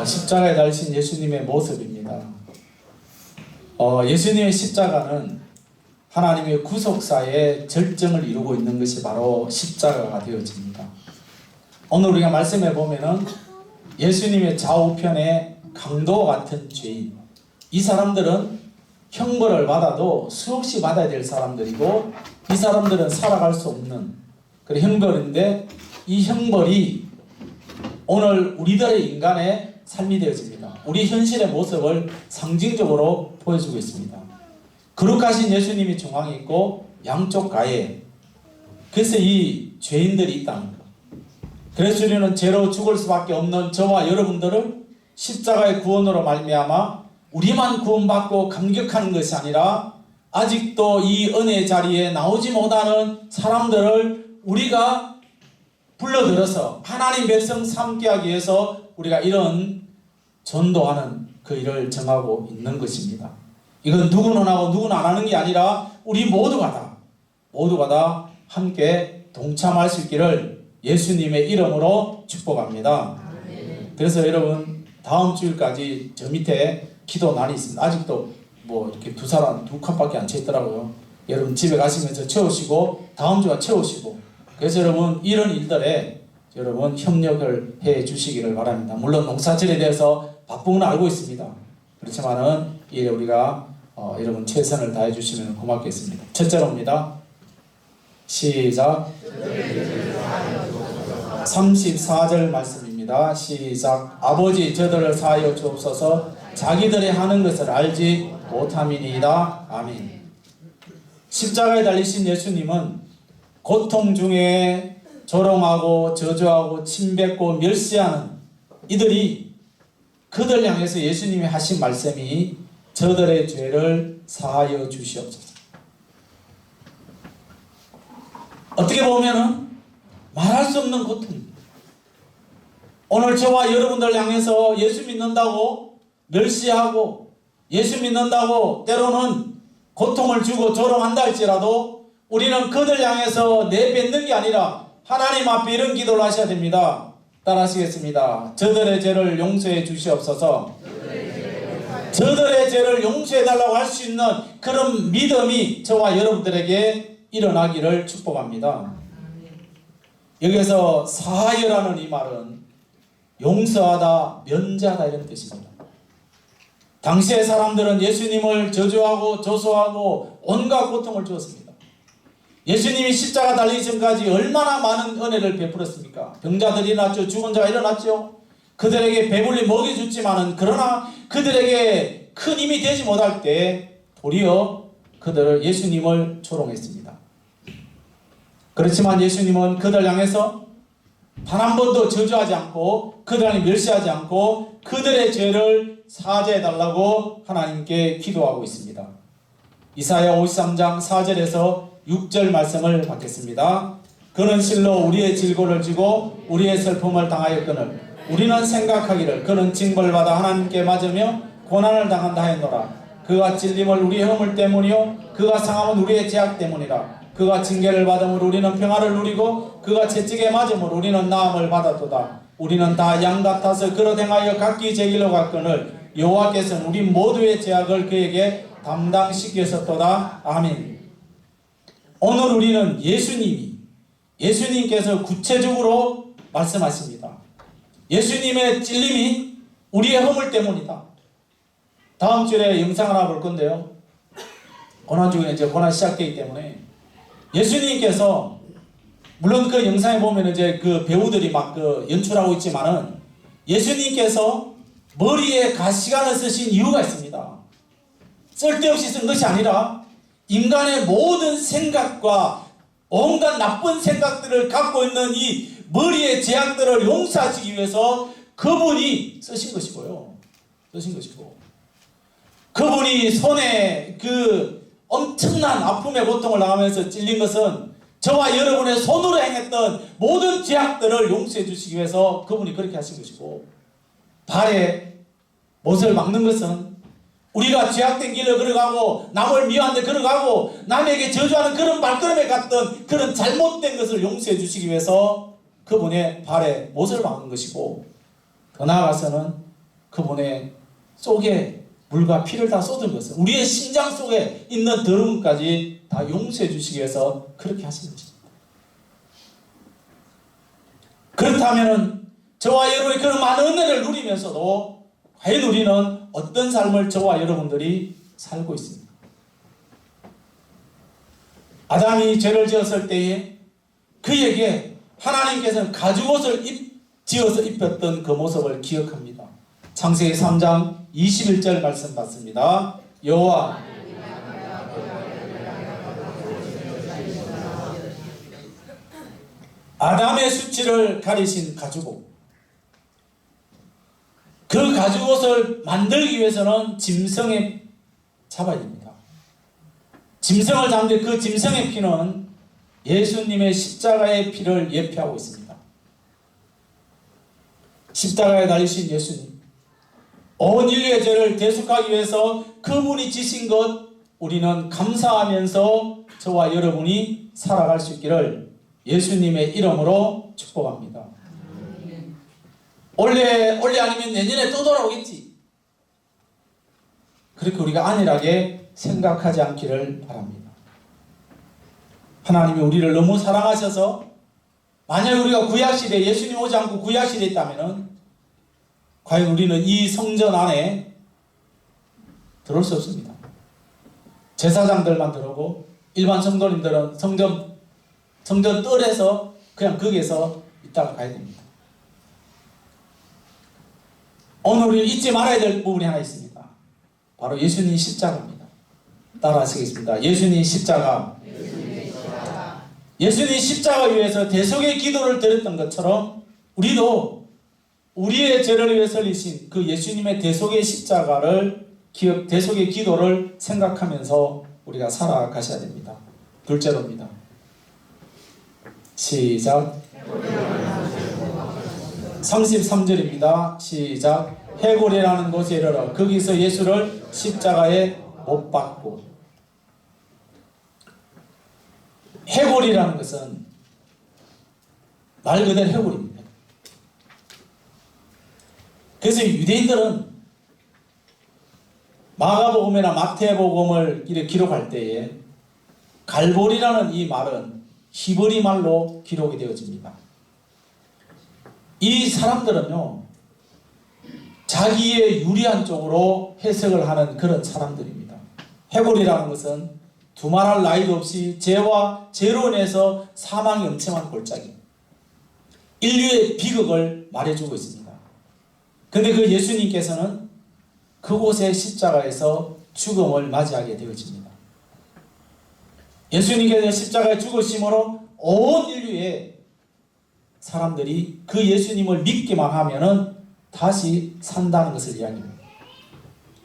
십자가에 달리신 예수님의 모습입니다. 예수님의 십자가는 하나님의 구속사의 절정을 이루고 있는 것이 바로 십자가가 되어집니다. 오늘 우리가 말씀해 보면은 예수님의 좌우편에 강도와 같은 죄인, 이 사람들은 형벌을 받아도 수없이 받아야 될 사람들이고, 이 사람들은 살아갈 수 없는 그런 형벌인데, 이 형벌이 오늘 우리들의 인간의 삶이 되어집니다. 우리 현실의 모습을 상징적으로 보여주고 있습니다. 거룩하신 예수님이 중앙에 있고 양쪽 가에, 그래서 이 죄인들이 있다는 것. 그래서 우리는 죄로 죽을 수밖에 없는 저와 여러분들을 십자가의 구원으로 말미암아 우리만 구원받고 감격하는 것이 아니라, 아직도 이 은혜의 자리에 나오지 못하는 사람들을 우리가 불러들어서 하나님 백성 삼게 하기 위해서 우리가 이런 전도하는 그 일을 정하고 있는 것입니다. 이건 누구는 하고 누구는 안 하는 게 아니라 우리 모두가 다 함께 동참할 수 있기를 예수님의 이름으로 축복합니다. 그래서 여러분, 다음 주일까지 저 밑에 기도난이 있습니다. 아직도 뭐 이렇게 두 칸밖에 안 채 있더라고요. 여러분 집에 가시면서 채우시고 다음 주가 채우시고, 그래서 여러분 이런 일들에 여러분 협력을 해 주시기를 바랍니다. 물론 농사질에 대해서 바쁜 건 알고 있습니다. 그렇지만은 이에 우리가 여러분 최선을 다해 주시면 고맙겠습니다. 첫째로입니다. 시작. 34절 말씀입니다. 시작. 아버지, 저들을 사하여 주옵소서. 자기들이 하는 것을 알지 못함이니이다. 아멘. 십자가에 달리신 예수님은 고통 중에 조롱하고 저주하고 침뱉고 멸시하는 이들이, 그들 향해서 예수님이 하신 말씀이 저들의 죄를 사하여 주시옵소서. 어떻게 보면은 말할 수 없는 고통입니다. 오늘 저와 여러분들 향해서 예수 믿는다고 멸시하고, 예수 믿는다고 때로는 고통을 주고 조롱한다 할지라도, 우리는 그들 향해서 내뱉는 게 아니라 하나님 앞에 이런 기도를 하셔야 됩니다. 따라하시겠습니다. 저들의 죄를 용서해 주시옵소서. 저들의 죄를 용서해 달라고 할 수 있는 그런 믿음이 저와 여러분들에게 일어나기를 축복합니다. 여기서 사하여라는 이 말은 용서하다, 면제하다 이런 뜻입니다. 당시의 사람들은 예수님을 저주하고 조소하고 온갖 고통을 주었습니다. 예수님이 십자가 달리기 전까지 얼마나 많은 은혜를 베풀었습니까? 병자들이 일어났죠. 죽은 자가 일어났죠. 그들에게 배불리 먹여줬지만은, 그러나 그들에게 큰 힘이 되지 못할 때 도리어 그들을, 예수님을 조롱했습니다. 그렇지만 예수님은 그들 향해서 단 한 번도 저주하지 않고, 그들을 멸시하지 않고 그들의 죄를 사죄해달라고 하나님께 기도하고 있습니다. 이사야 53장 4절에서 6절 말씀을 받겠습니다. 그는 실로 우리의 질고를 지고 우리의 슬픔을 당하였거늘 우리는 생각하기를 그는 징벌받아 하나님께 맞으며 고난을 당한다 하였노라. 그가 찔림을 우리의 허물 때문이요 그가 상함은 우리의 죄악 때문이라. 그가 징계를 받음으로 우리는 평화를 누리고 그가 채찍에 맞음으로 우리는 나음을 받았도다. 우리는 다 양 같아서 그릇 행하여 각기 제 길로 갔거늘 여호와께서는 우리 모두의 죄악을 그에게 담당시켰었도다. 아멘. 오늘 우리는 예수님께서 구체적으로 말씀하십니다. 예수님의 찔림이 우리의 허물 때문이다. 다음 주에 영상 하나 볼 건데요. 고난 중에 이제 고난 시작되기 때문에 예수님께서, 물론 그 영상에 보면 이제 그 배우들이 막 그 연출하고 있지만은, 예수님께서 머리에 가시관을 쓰신 이유가 있습니다. 쓸데없이 쓴 것이 아니라 인간의 모든 생각과 온갖 나쁜 생각들을 갖고 있는 이 머리의 죄악들을 용서하시기 위해서 그분이 쓰신 것이고요. 그분이 손에 그 엄청난 아픔의 고통을 당하면서 찔린 것은 저와 여러분의 손으로 행했던 모든 죄악들을 용서해 주시기 위해서 그분이 그렇게 하신 것이고, 발에 못을 막는 것은 우리가 죄악된 길을 걸어가고 남을 미워하는 데 걸어가고 남에게 저주하는 그런 발걸음에 갔던 그런 잘못된 것을 용서해 주시기 위해서 그분의 발에 못을 막은 것이고, 더 나아가서는 그분의 속에 물과 피를 다 쏟은 것은 우리의 심장 속에 있는 더러움까지 다 용서해 주시기 위해서 그렇게 하신 것입니다. 그렇다면 저와 여러분이 그런 많은 은혜를 누리면서도 과연 우리는 어떤 삶을 저와 여러분들이 살고 있습니까? 아담이 죄를 지었을 때에 그에게 하나님께서는 가죽옷을 지어서 입혔던 그 모습을 기억합니다. 창세기 3장 21절 말씀 받습니다. 여호와 아담의 수치를 가리신 가죽옷. 그 가죽옷을 만들기 위해서는 짐승에 잡아야 됩니다. 짐승을 잡는데 그 짐승의 피는 예수님의 십자가의 피를 예표하고 있습니다. 십자가에 달리신 예수님, 온 인류의 죄를 대속하기 위해서 그분이 지신 것 우리는 감사하면서 저와 여러분이 살아갈 수 있기를 예수님의 이름으로 축복합니다. 올해 아니면 내년에 또 돌아오겠지. 그렇게 우리가 안일하게 생각하지 않기를 바랍니다. 하나님이 우리를 너무 사랑하셔서 만약 우리가 구약시대에 예수님 오지 않고 구약시대에 있다면 과연 우리는 이 성전 안에 들어올 수 없습니다. 제사장들만 들어오고 일반 성도님들은 성전 뜰에서 그냥 거기에서 있다가 가야 됩니다. 오늘 우리는 잊지 말아야 될 부분이 하나 있습니다. 바로 예수님 십자가입니다. 따라 하시겠습니다. 예수님 십자가. 예수님 십자가 위에서 대속의 기도를 드렸던 것처럼 우리도 우리의 죄를 위해 설리신 그 예수님의 대속의 십자가를 대속의 기도를 생각하면서 우리가 살아가셔야 됩니다. 둘째로입니다. 시작. 33절입니다. 시작. 해골이라는 곳에 이르러 거기서 예수를 십자가에 못 박고. 해골이라는 것은 말 그대로 해골입니다. 그래서 유대인들은 마가복음이나 마태복음을 이렇게 기록할 때에 갈보리라는 이 말은 히브리 말로 기록이 되어집니다. 이 사람들은요, 자기의 유리한 쪽으로 해석을 하는 그런 사람들입니다. 해골이라는 것은 두말할 나이도 없이 죄로 인해서 사망이 엄청난 골짜기, 인류의 비극을 말해주고 있습니다. 그런데 그 예수님께서는 그곳의 십자가에서 죽음을 맞이하게 되어집니다. 예수님께서 십자가에 죽으심으로 온 인류의 사람들이 그 예수님을 믿기만 하면은 다시 산다는 것을 이야기합니다.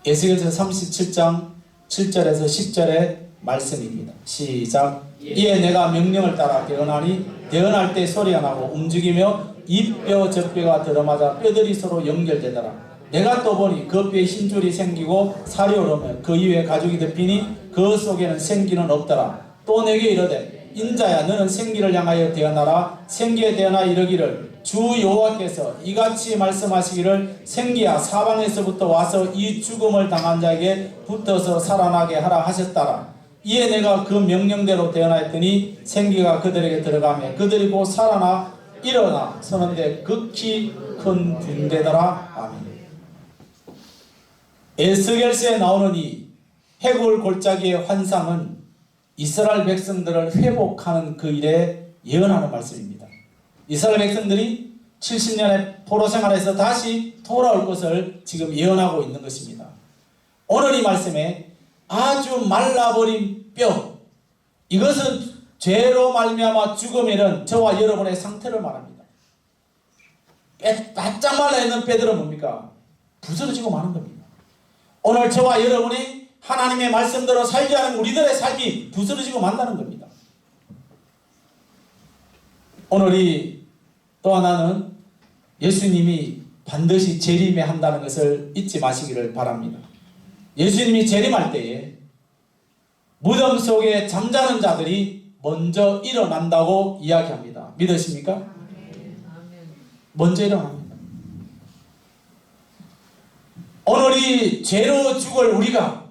에스겔서 37장 7절에서 10절의 말씀입니다. 시작. 이에 내가 명령을 따라 대언하니 대언할 때 소리가 나고 움직이며 입뼈 젖뼈가 들어맞아 뼈들이 서로 연결되더라. 내가 또 보니 그 뼈에 흰줄이 생기고 살이 오르며 그 이외에 가죽이 덮이니 그 속에는 생기는 없더라. 또 내게 이르되 인자야 너는 생기를 향하여 대언하라. 생기에 대언하여 이르기를 주 여호와께서 이같이 말씀하시기를 생기야 사방에서부터 와서 이 죽음을 당한 자에게 붙어서 살아나게 하라 하셨다라. 이에 내가 그 명령대로 대언하였더니 생기가 그들에게 들어가며 그들이 곧 살아나 일어나 서는데 극히 큰 군대더라. 아멘. 에스겔서에 나오는 이 해골 골짜기의 환상은 이스라엘 백성들을 회복하는 그 일에 예언하는 말씀입니다. 이스라엘 백성들이 70년의 포로 생활에서 다시 돌아올 것을 지금 예언하고 있는 것입니다. 오늘 이 말씀에 아주 말라버린 뼈, 이것은 죄로 말미암아 죽음에 이른 저와 여러분의 상태를 말합니다. 바짝 말라있는 뼈들은 뭡니까? 부스러지고 마는 겁니다. 오늘 저와 여러분이 하나님의 말씀대로 살지 않은 우리들의 삶이 부스러지고 만다는 겁니다. 오늘이 또 하나는 예수님이 반드시 재림에 한다는 것을 잊지 마시기를 바랍니다. 예수님이 재림할 때에 무덤 속에 잠자는 자들이 먼저 일어난다고 이야기합니다. 믿으십니까? 먼저 일어납니다. 아무리 죄로 죽을 우리가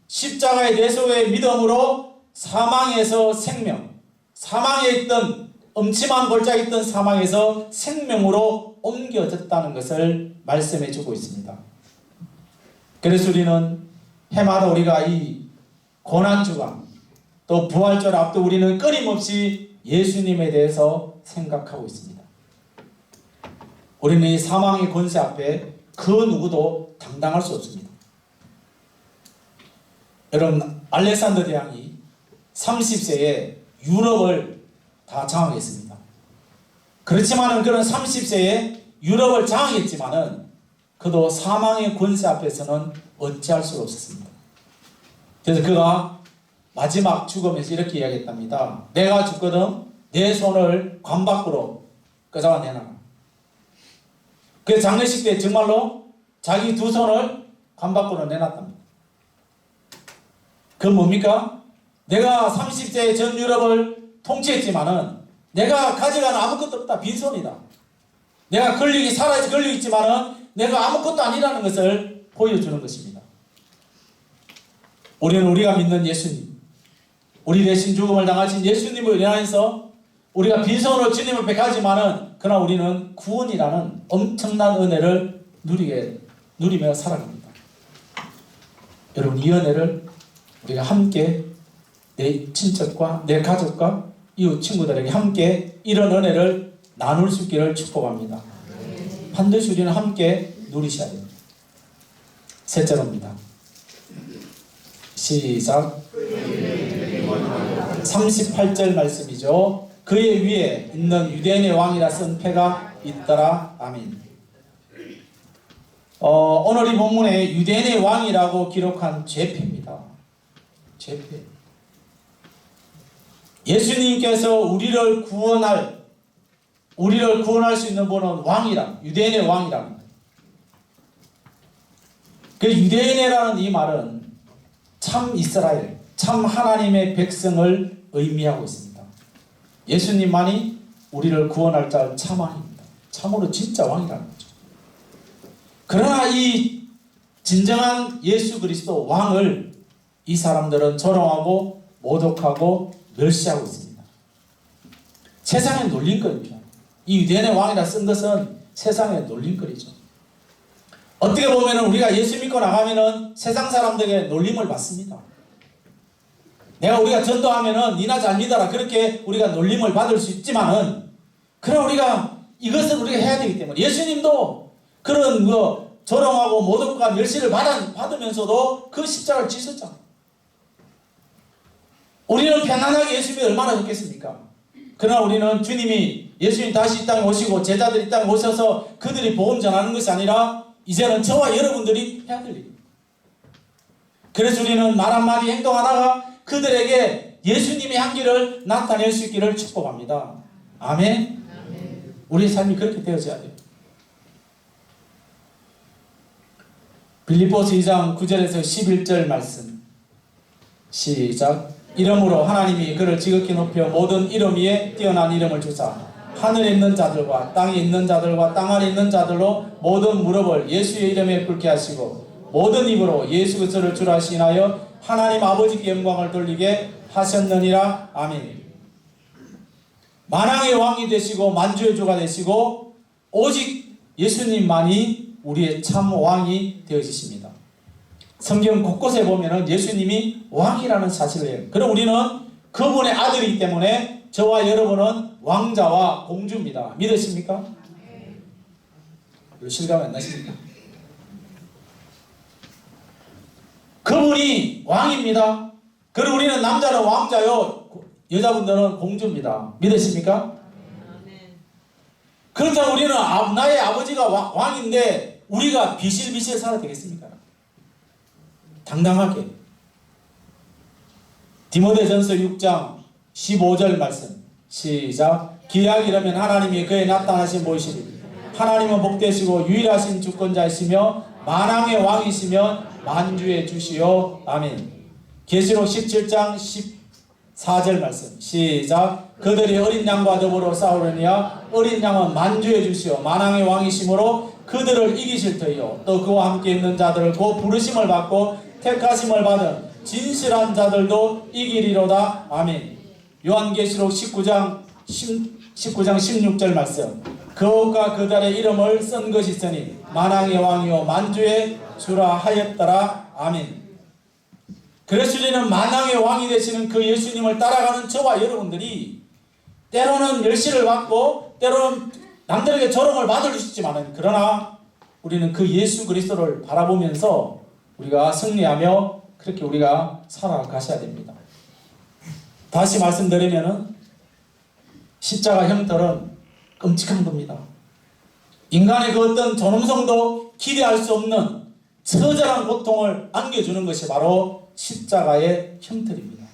십자가의 내소의 믿음으로 사망에서 생명, 사망에 있던 엄침한 골짜기 있던 사망에서 생명으로 옮겨졌다는 것을 말씀해 주고 있습니다. 그래서 우리는 해마다 우리가 이 고난주간 또 부활절 앞두 우리는 끊임없이 예수님에 대해서 생각하고 있습니다. 우리는 이 사망의 권세 앞에 그 누구도 당당할 수 없습니다. 여러분, 알렉산더 대왕이 30세에 유럽을 다 장악했습니다. 그렇지만은 그런 30세에 유럽을 장악했지만은 그도 사망의 권세 앞에서는 어찌할 수가 없었습니다. 그래서 그가 마지막 죽음에서 이렇게 이야기했답니다. 내가 죽거든 내 손을 관 밖으로 끄잡아 내놔라. 그래서 장례식 때 정말로 자기 두 손을 관 밖으로 내놨답니다. 그건 뭡니까? 내가 30세에 전 유럽을 통치했지만은 내가 가져간 아무것도 없다. 빈손이다. 내가 살아있지 걸려있지만은 내가 아무것도 아니라는 것을 보여주는 것입니다. 우리는 우리가 믿는 예수님, 우리 대신 죽음을 당하신 예수님을 인하여서 우리가 빈손으로 주님 앞에 가지만은 그러나 우리는 구원이라는 엄청난 은혜를 누리며 살아갑니다. 여러분, 이 은혜를 우리가 함께 내 친척과 내 가족과 이웃 친구들에게 함께 이런 은혜를 나눌 수 있기를 축복합니다. 반드시 우리는 함께 누리셔야 됩니다. 셋째로입니다. 시작. 38절 말씀이죠. 그의 위에 있는 유대인의 왕이라 쓴 패가 있더라. 아멘. 오늘 이 본문에 유대인의 왕이라고 기록한 죄패입니다. 죄패. 예수님께서 우리를 구원할 수 있는 분은 왕이라, 유대인의 왕이랍니다. 그 유대인이라는 이 말은 참 이스라엘, 참 하나님의 백성을 의미하고 있습니다. 예수님만이 우리를 구원할 자 참 왕입니다. 참으로 진짜 왕이라는 거죠. 그러나 이 진정한 예수 그리스도 왕을 이 사람들은 조롱하고 모독하고 멸시하고 있습니다. 세상의 놀림거리입니다. 이 유대인의 왕이라 쓴 것은 세상의 놀림거리죠. 어떻게 보면 우리가 예수 믿고 나가면은 세상 사람들에게 놀림을 받습니다. 우리가 전도하면은 니나 잘 믿어라 그렇게 우리가 놀림을 받을 수 있지만은 그럼 우리가 이것을 우리가 해야 되기 때문에 예수님도 그런 조롱하고 모독과 멸시를 받으면서도 그 십자가를 지셨잖아요. 우리는 편안하게 예수 믿어 얼마나 좋겠습니까? 그러나 우리는 예수님 다시 이 땅에 오시고 제자들이 이 땅에 오셔서 그들이 복음 전하는 것이 아니라 이제는 저와 여러분들이 해야 될 일입니다. 그래서 우리는 말 한마디 행동 하나가 그들에게 예수님의 향기를 나타낼 수 있기를 축복합니다. 아멘. 우리의 삶이 그렇게 되어져야 돼요. 빌립보서 2장 9절에서 11절 말씀 시작. 이러므로 하나님이 그를 지극히 높여 모든 이름 위에 뛰어난 이름을 주사 하늘에 있는 자들과 땅에 있는 자들과 땅 아래 있는 자들로 모든 무릎을 예수의 이름에 꿇게 하시고 모든 입으로 예수 그리스도를 주라 하시나여 하나님 아버지께 영광을 돌리게 하셨느니라. 아멘. 만왕의 왕이 되시고 만주의 주가 되시고 오직 예수님만이 우리의 참 왕이 되어지십니다. 성경 곳곳에 보면은 예수님이 왕이라는 사실을 해요. 그럼 우리는 그분의 아들이기 때문에 저와 여러분은 왕자와 공주입니다. 믿으십니까? 실감 안 나십니까? 그분이 왕입니다. 그리고 우리는 남자는 왕자요, 여자분들은 공주입니다. 믿으십니까? 그렇다면 우리는 나의 아버지가 왕인데 우리가 비실비실 살아야 되겠습니까? 당당하게. 디모데전서 6장 15절 말씀 시작. 기약이라면 하나님이 그에 나타나신 모이시니 하나님은 복되시고 유일하신 주권자이시며 만왕의 왕이시며 만주의 주시오. 아멘. 계시록 17장 14절 말씀 시작. 그들이 어린 양과 더불어 싸우려니와 어린 양은 만주의 주시오 만왕의 왕이시므로 그들을 이기실 터이요 또 그와 함께 있는 자들을 곧 부르심을 받고 택하심을 받은 진실한 자들도 이기리로다. 아멘. 요한계시록 19장 16절 말씀. 그가 그들의 이름을 쓴 것이 있으니 만왕의 왕이요 만주의 주라 하였더라. 아멘. 그래서 우리는 만왕의 왕이 되시는 그 예수님을 따라가는 저와 여러분들이 때로는 멸시를 받고 때로는 남들에게 조롱을 받을 수 있지만 그러나 우리는 그 예수 그리스도를 바라보면서 우리가 승리하며 그렇게 우리가 살아가셔야 됩니다. 다시 말씀드리면은 십자가 형벌은 끔찍한 겁니다. 인간의 그 어떤 존엄성도 기대할 수 없는 처절한 고통을 안겨주는 것이 바로 십자가의 형벌입니다.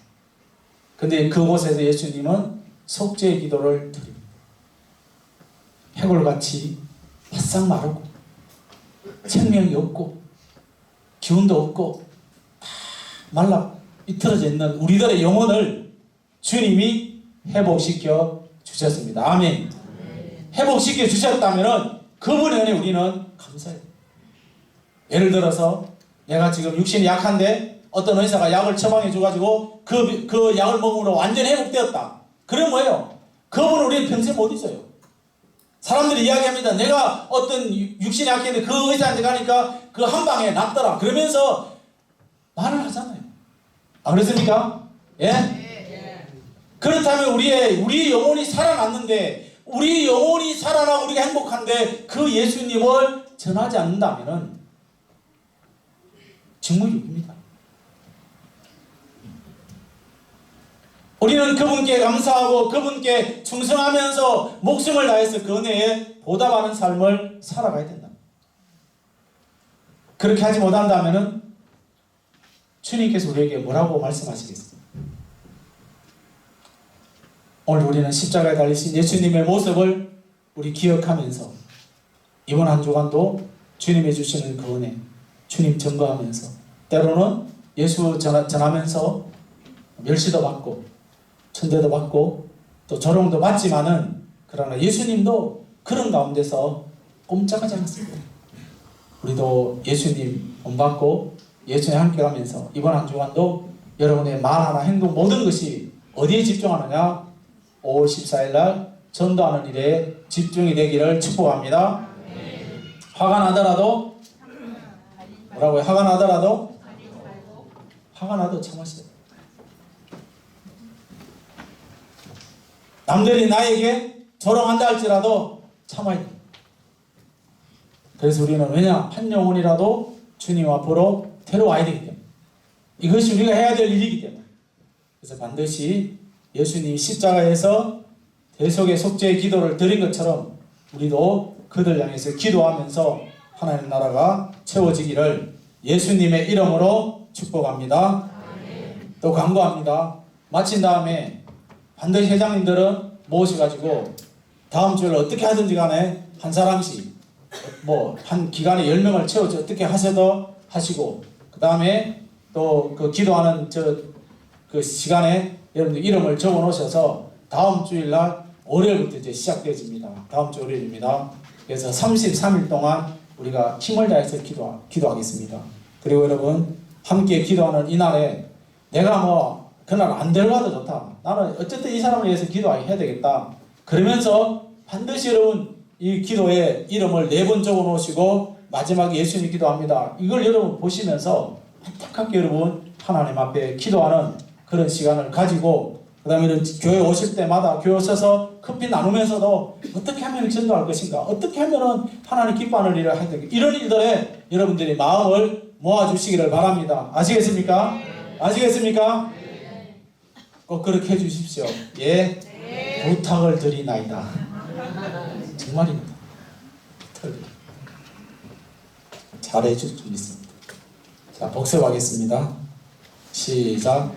근데 그곳에서 예수님은 속죄의 기도를 드립니다. 해골같이 바싹 마르고 생명이 없고 기운도 없고 다 말라 비틀어져 있는 우리들의 영혼을 주님이 회복시켜 주셨습니다. 아멘. 회복시켜 주셨다면 그분의 은혜 우리는 감사해요. 예를 들어서 내가 지금 육신이 약한데 어떤 의사가 약을 처방해 줘가지고 그 약을 먹음으로 완전히 회복되었다. 그럼 뭐예요? 그분은 우리는 평생 못 잊어요. 사람들이 이야기합니다. 내가 어떤 육신이 약했는데 그 의사한테 가니까 그 한 방에 낫더라. 그러면서 말을 하잖아요. 안 그렇습니까? 예? 그렇다면 우리 영혼이 살아났는데 우리 영혼이 살아나고 우리가 행복한데 그 예수님을 전하지 않는다면 직무유기입니다. 우리는 그분께 감사하고 그분께 충성하면서 목숨을 다해서 그 은혜에 보답하는 삶을 살아가야 된다. 그렇게 하지 못한다면 주님께서 우리에게 뭐라고 말씀하시겠어요? 오늘 우리는 십자가에 달리신 예수님의 모습을 우리 기억하면서 이번 한 주간도 주님이 주시는 그 은혜 주님 증거하면서 때로는 예수 전하면서 멸시도 받고 천대도 받고 또 조롱도 받지만은 그러나 예수님도 그런 가운데서 꼼짝하지 않았습니다. 우리도 예수님 본받고 예수님 함께 가면서 이번 한 주간도 여러분의 말 하나 행동 모든 것이 어디에 집중하느냐 5월 14일 날 전도하는 일에 집중이 되기를 축복합니다. 화가 나더라도 뭐라고요? 화가 나더라도 화가 나도 참으세요. 남들이 나에게 조롱한다 할지라도 참아야 돼. 그래서 우리는 왜냐? 한 영혼이라도 주님 앞으로 데려와야 되기 때문에 이것이 우리가 해야 될 일이기 때문에 그래서 반드시 예수님 십자가에서 대속의 속죄의 기도를 드린 것처럼 우리도 그들 향해서 기도하면서 하나님 나라가 채워지기를 예수님의 이름으로 축복합니다. 또 간구합니다. 마친 다음에 반드시 회장님들은 모셔가지고 다음 주를 어떻게 하든지 간에 한 사람씩 한 기간에 10명을 채워서 어떻게 하셔도 하시고 그 다음에 또 그 기도하는 그 시간에 여러분들 이름을 적어 놓으셔서 다음 주일날 월요일부터 이제 시작되어집니다. 다음 주 월요일입니다. 그래서 33일 동안 우리가 힘을 다해서 기도하겠습니다. 그리고 여러분 함께 기도하는 이날에 내가 그날 안 데려가도 좋다. 나는 어쨌든 이 사람을 위해서 기도해야 되겠다. 그러면서 반드시 여러분 이 기도에 이름을 4번 적어 놓으시고 마지막에 예수님 기도합니다. 이걸 여러분 보시면서 안타깝게 여러분 하나님 앞에 기도하는 그런 시간을 가지고 그 다음에 교회 오실 때마다 교회 오셔서 커피 나누면서도 어떻게 하면 전도할 것인가 어떻게 하면 하나님 기뻐하는 일을 해야 되겠다. 이런 일들에 여러분들이 마음을 모아주시기를 바랍니다. 아시겠습니까? 아시겠습니까? 꼭 그렇게 해주십시오. 예, 부탁을 드리나이다. 정말입니다. 잘해줄 줄 믿습니다. 자, 복습하겠습니다. 시작.